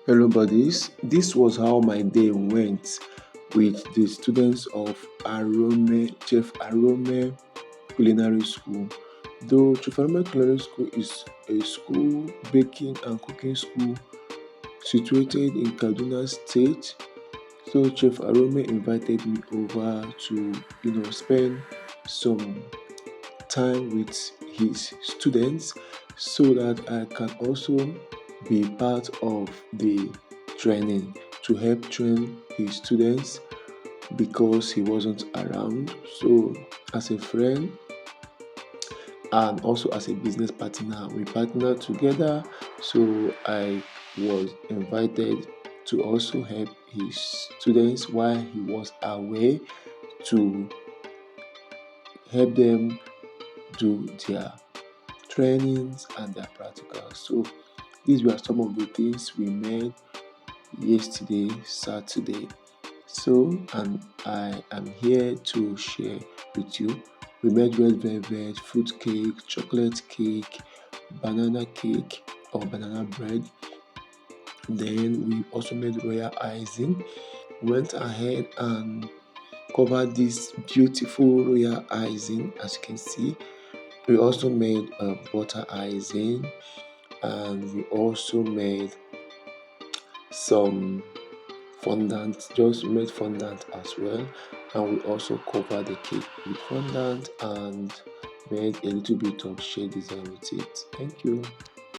Hello, buddies. This was how my day went with the students of Chef Arome Culinary School. Though Chef Arome Culinary School is a school, baking and cooking school situated in Kaduna State, so Chef Arome invited me over to, spend some time with his students so that I can also be part of the training to help train his students because he wasn't around. So, as a friend and also as a business partner, we partnered together. So, I was invited to also help his students while he was away to help them do their trainings and their practicals. So these were some of the things we made yesterday, Saturday. So, and I am here to share with you. We made red velvet, fruit cake, chocolate cake, banana cake or banana bread. Then we also made royal icing. Went ahead and covered this beautiful royal icing, as you can see. We also made butter icing, and we also made some fondant, just made fondant as well. And we also covered the cake with fondant and made a little bit of shade design with it. Thank you.